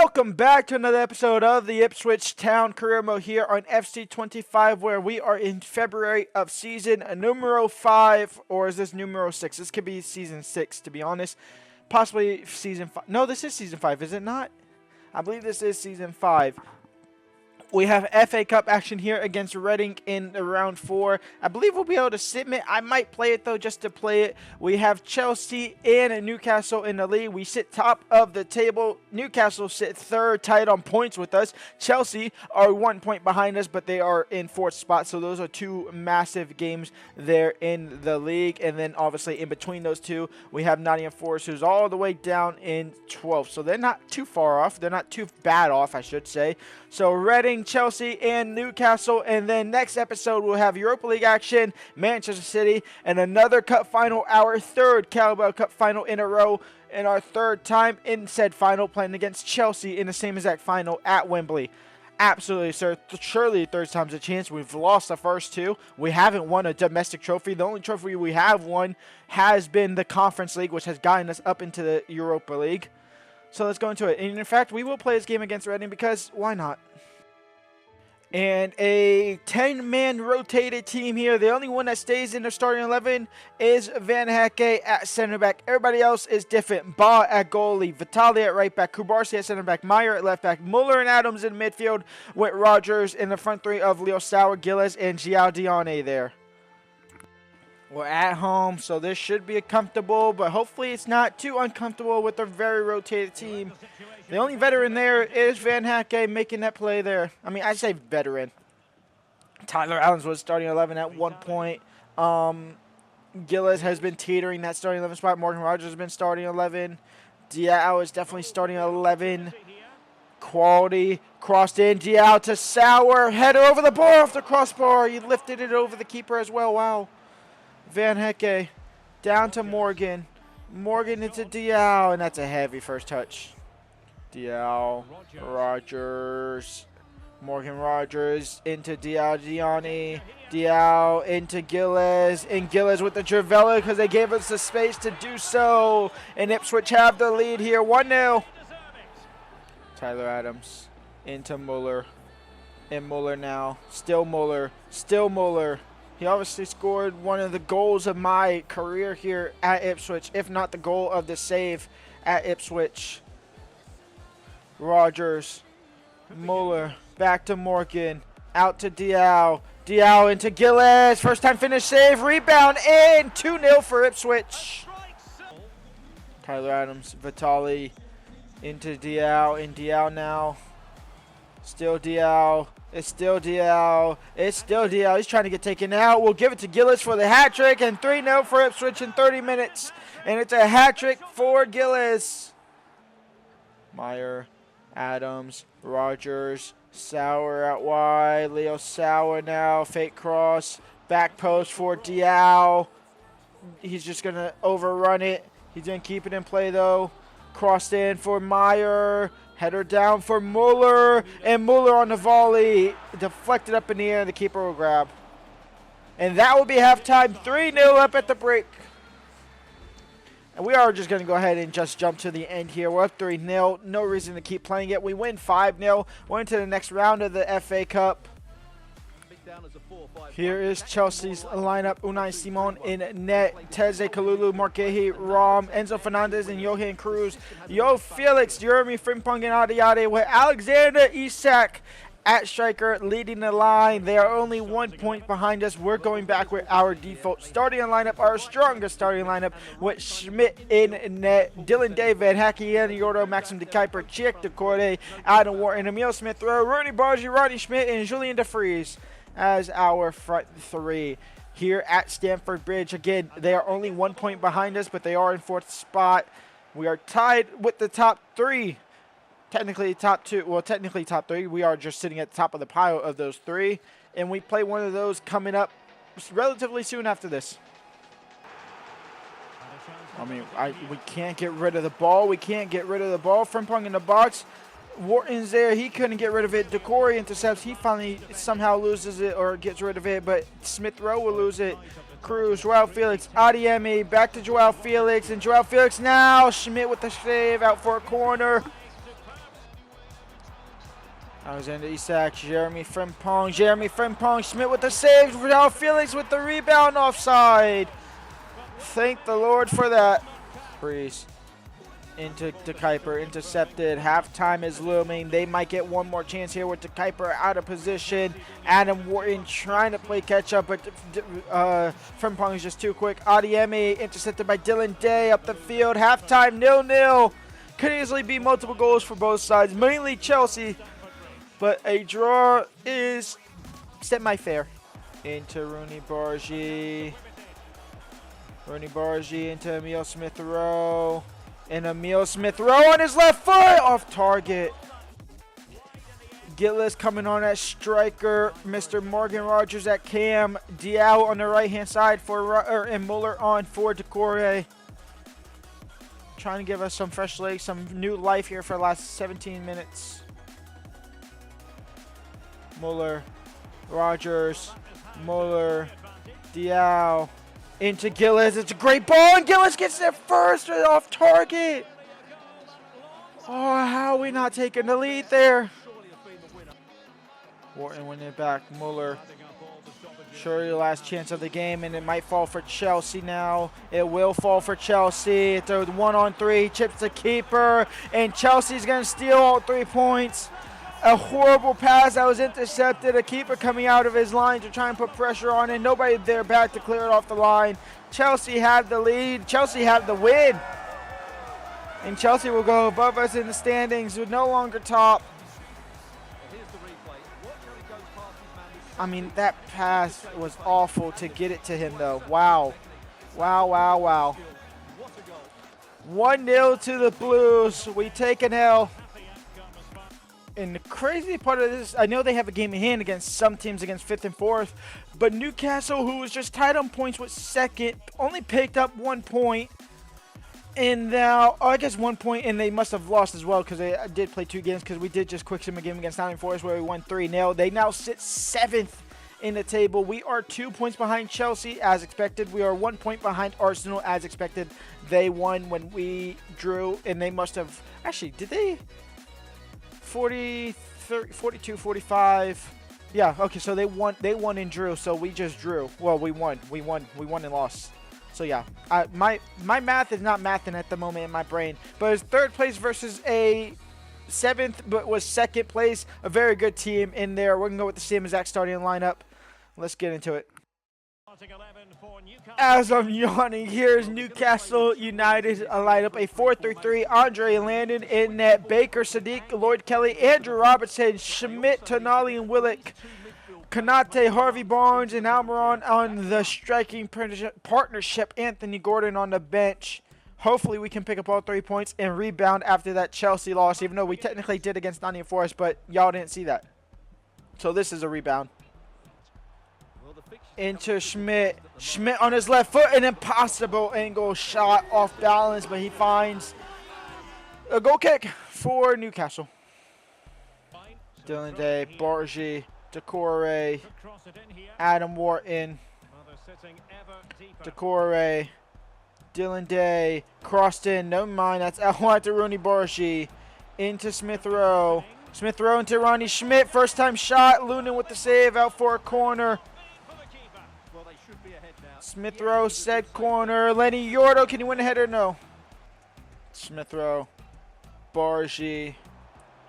Welcome back to another episode of the Ipswich Town Career Mode here on FC25, where we are in February of season numero 5, or is this numero 6? This could be season 6, to be honest. Possibly season 5. No, this is season 5, is it not? I believe this is season 5. We have FA Cup action here against Reading in round 4. I believe we'll be able to submit. I might play it, though, just to play it. We have Chelsea and Newcastle in the league. We sit top of the table. Newcastle sit third, tied on points with us. Chelsea are 1 point behind us, but they are in 4th spot. So those are two massive games there in the league. And then, obviously, in between those two, we have Nottingham Forest, who's all the way down in 12th. So they're not too far off. They're not too bad off, I should say. So Reading, Chelsea, and Newcastle. And then next episode, we'll have Europa League action, Manchester City, and another cup final, our third Carabao Cup final in a row, and our third time in said final, playing against Chelsea in the same exact final at Wembley. Absolutely, sir. Surely third time's a chance. We've lost the first two. We haven't won a domestic trophy. The only trophy we have won has been the Conference League, which has gotten us up into the Europa League. So let's go into it. And in fact, we will play this game against Reading because why not? And a 10-man rotated team here. The only one that stays in the starting 11 is Van Hecke at center back. Everybody else is different. Ba at goalie, Vitali at right back, Kubarsi at center back, Meyer at left back, Muller and Adams in midfield with Rogers in the front three of Leo Sauer, Gillis, and Giao Dione there. We're at home, so this should be comfortable, but hopefully it's not too uncomfortable with a very rotated team. The only veteran there is Van Hecke making that play there. I mean, I say veteran. Tyler Adams was starting 11 at one point. Gillis has been teetering that starting 11 spot. Morgan Rogers has been starting 11. Diao is definitely starting 11. Quality crossed in. Diao to Sauer. Header over the bar off the crossbar. He lifted it over the keeper as well. Wow. Van Hecke down to Morgan. Morgan into Diao, and that's a heavy first touch. Diao, Rogers, Morgan Rogers into Giao Dione. Diao into Gillis, and Gillis with the Trivella because they gave us the space to do so. And Ipswich have the lead here, 1-0. Tyler Adams into Muller. And Muller now, still Muller, still Muller. He obviously scored one of the goals of my career here at Ipswich, if not the goal of the save at Ipswich. Rogers, Muller, back to Morgan, out to Diao. Diao into Gillis, first time finish save, rebound in, 2-0 for Ipswich. Tyler Adams, Vitali into Diao, and Diao now. Still Diao. It's still Diao. It's still Diao. He's trying to get taken out. We'll give it to Gillis for the hat trick, and 3-0 for Ipswich in 30 minutes. And it's a hat trick for Gillis. Meyer, Adams, Rogers, Sauer out wide. Leo Sauer now. Fake cross. Back post for Diao. He's just going to overrun it. He's going to keep it in play, though. Crossed in for Meyer. Header down for Muller, and Muller on the volley. Deflected up in the air, and the keeper will grab. And that will be halftime, 3-0 up at the break. And we are just going to go ahead and just jump to the end here. We're up 3-0. No reason to keep playing it. We win 5-0. We're into the next round of the FA Cup. Here is Chelsea's lineup. Unai Simon in net. Teze Kalulu, Marquehi, Rom, Enzo Fernandez, and Johan Cruz. Yo Felix, Jeremy Frimpong, and Adiade with Alexander Isak at striker leading the line. They are only 1 point behind us. We're going back with our default starting lineup, our strongest starting lineup, with Schmidt in net, Dylan David, Haki Yordo, Maxim de Kuiper, Chiek de Corday, Adam Wharton, Emil Smith-Rowe, Rooney Bargy, Roddy Schmidt, and Julian de Vries as our front three here at Stamford Bridge. Again, they are only 1 point behind us, but they are in 4th spot. We are tied with the top 3. Technically top 2. Well, technically top 3. We are just sitting at the top of the pile of those 3. And we play one of those coming up relatively soon after this. I mean, we can't get rid of the ball. We can't get rid of the ball. Frimpong in the box. Wharton's there. He couldn't get rid of it. Decore intercepts. He finally somehow loses it or gets rid of it, but Smith-Rowe will lose it. Cruz, Joao Felix, Adiemi, back to Joao Felix, and Joao Felix now. Schmidt with the save, out for a corner. Alexander Isak, Jeremy Frimpong, Schmidt with the save, João Felix with the rebound offside. Thank the Lord for that. Breeze into De Kuiper, intercepted. Halftime is looming. They might get one more chance here with De Kuiper out of position. Adam Wharton trying to play catch up, but Frimpong is just too quick. Adiemi intercepted by Dylan Day up the field. Halftime 0-0. Could easily be multiple goals for both sides, mainly Chelsea, but a draw is semi-fair. Into Rooney Bargi. Into Emil Smith-Rowe. And Emil Smith-Rowe on his left foot, off target. Gillis coming on at striker. Mr. Morgan Rogers at cam. Diao on the right-hand side and Muller on for Decore. Trying to give us some fresh legs, some new life here for the last 17 minutes. Muller, Rogers, Muller, Diao, into Gillis. It's a great ball, and Gillis gets there first off target. Oh, how are we not taking the lead there? Wharton winning it back. Muller. Surely the last chance of the game, and it might fall for Chelsea now. It will fall for Chelsea. It's a 1-on-3, chips the keeper, and Chelsea's going to steal all 3 points. A horrible pass that was intercepted. A keeper coming out of his line to try and put pressure on it. Nobody there back to clear it off the line. Chelsea have the lead. Chelsea have the win. And Chelsea will go above us in the standings. We're no longer top. I mean, that pass was awful to get it to him, though. Wow. 1-0 to the Blues. We take an L. And the crazy part of this, I know they have a game in hand against some teams, against 5th and 4th, but Newcastle, who was just tied on points with 2nd, only picked up 1 point. And now, I guess 1 point, and they must have lost as well because they did play 2 games, because we did just quick sim a game against Nottingham Forest where we won 3-0. They now sit 7th in the table. We are 2 points behind Chelsea as expected. We are 1 point behind Arsenal as expected. They won when we drew, and they must have, actually, did they? 40, 30, 42, 45. Yeah, okay, so they won and drew, so we just drew. Well, we won and lost. So yeah, my math is not mathing at the moment in my brain. But it's 3rd place versus a 7th, but was 2nd place. A very good team in there. We're going to go with the same exact starting lineup. Let's get into it. As I'm yawning, here's Newcastle United lineup. A 4-3-3. Andre Landon in net. Baker, Sadiq, Lloyd Kelly, Andrew Robertson, Schmidt, Tonali, and Willock. Kanate, Harvey Barnes, and Almiron on the striking partnership. Anthony Gordon on the bench. Hopefully we can pick up all 3 points and rebound after that Chelsea loss, even though we technically did against Nottingham Forest, but y'all didn't see that. So this is a rebound. Into Schmidt. Schmidt on his left foot, an impossible angle shot off balance, but he finds a goal kick for Newcastle. Dylan Day, Bargi, Decore, Adam Wharton, Decore, Dylan Day, crossed in, no mind, that's out to Rooney Bargi, into Smith-Rowe. Smith-Rowe into Ronnie Schmidt, first time shot, Lunin with the save, out for a corner. Smith-Rowe, set corner, Lenny Yordo, can he win a header? No. Smith-Rowe, Bargi,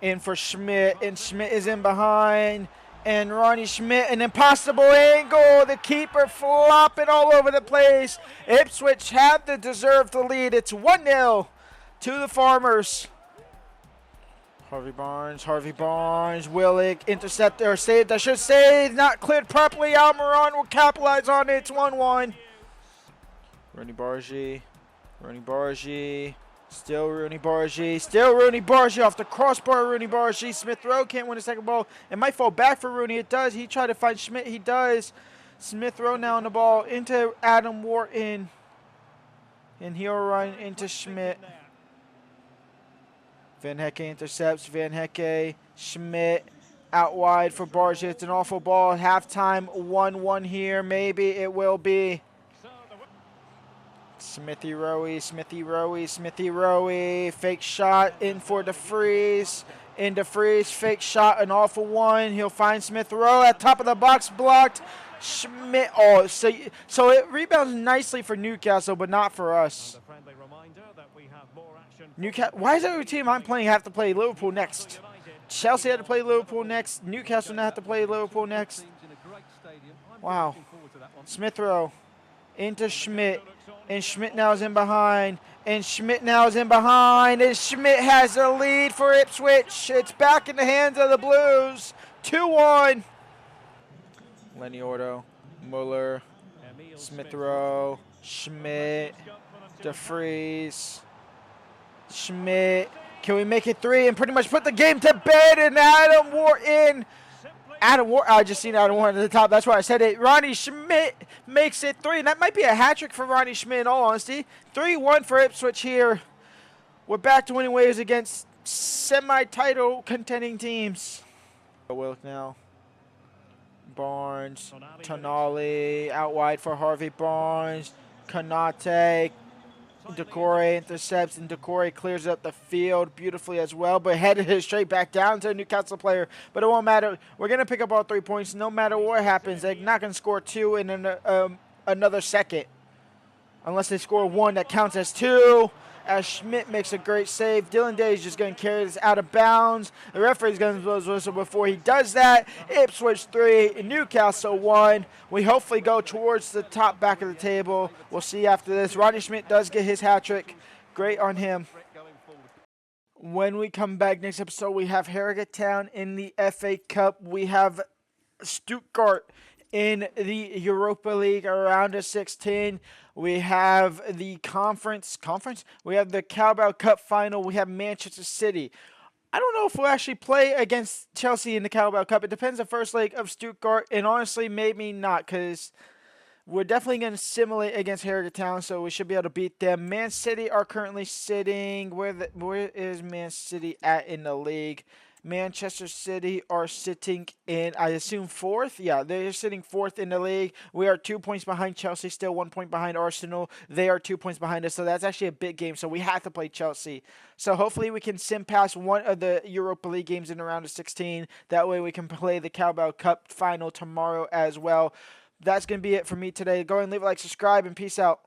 in for Schmidt, and Schmidt is in behind. And Ronnie Schmidt, an impossible angle. The keeper flopping all over the place. Ipswich have the deserved lead. It's 1-0 to the Farmers. Harvey Barnes, Willock, interceptor, saved, I should say, not cleared properly. Almiron will capitalize on it. It's 1-1. Rooney Bargi. Still Rooney Bargi off the crossbar. Rooney Bargi. Smith-Rowe can't win a second ball. It might fall back for Rooney. It does. He tried to find Schmidt. He does. Smith-Rowe now on the ball into Adam Wharton. And he'll run into Schmidt. Van Hecke intercepts. Van Hecke. Schmidt out wide for Bargi. It's an awful ball. Halftime 1-1 here. Maybe it will be. Smithy Rowe, fake shot in for the freeze. into freeze, fake shot, an awful one. He'll find Smith Rowe at top of the box, blocked. Schmidt, oh, so it rebounds nicely for Newcastle, but not for us. Newcastle, why does every team I'm playing have to play Liverpool next? Chelsea had to play Liverpool next. Newcastle now have to play Liverpool next. Wow. Smith Rowe into Schmidt, and Schmidt now is in behind. And Schmidt now is in behind, and Schmidt has the lead for Ipswich. It's back in the hands of the Blues. 2-1. Lenny Ordo, Muller, Smith Rowe, Schmidt, DeFries, Schmidt. Can we make it 3 and pretty much put the game to bed? And Adam Wharton. I just seen Adam Wharton at the top. That's why I said it. Ronnie Schmidt makes it 3. And that might be a hat trick for Ronnie Schmidt, in all honesty. 3-1 for Ipswich here. We're back to winning ways against semi-title contending teams. Wilk now. Barnes. Tonali. Out wide for Harvey Barnes. Konate. Decore intercepts, and Decore clears up the field beautifully as well, but headed it straight back down to a Newcastle player. But it won't matter. We're going to pick up all 3 points no matter what happens. They're not going to score 2 in another second. Unless they score 1 that counts as 2. As Schmidt makes a great save. Dylan Day is just going to carry this out of bounds. The referee's going to blow his whistle before he does that. Ipswich 3, Newcastle 1. We hopefully go towards the top back of the table. We'll see after this. Ronnie Schmidt does get his hat trick. Great on him. When we come back next episode, we have Harrogate Town in the FA Cup. We have Stuttgart in the Europa League around of 16. We have the conference. We have the Carabao Cup final. We have Manchester City. I don't know if we'll actually play against Chelsea in the Carabao Cup. It depends on the first leg of Stuttgart, and honestly, maybe not, because we're definitely going to simulate against Harrogate Town, so we should be able to beat them. Man City are currently sitting. Where is Man City at in the league? Manchester City are sitting in, I assume, 4th. Yeah, they're sitting 4th in the league. We are 2 points behind Chelsea, still 1 point behind Arsenal. They are 2 points behind us, so that's actually a big game, so we have to play Chelsea. So hopefully we can sim past one of the Europa League games in the round of 16. That way we can play the Carabao Cup final tomorrow as well. That's going to be it for me today. Go ahead and leave a like, subscribe, and peace out.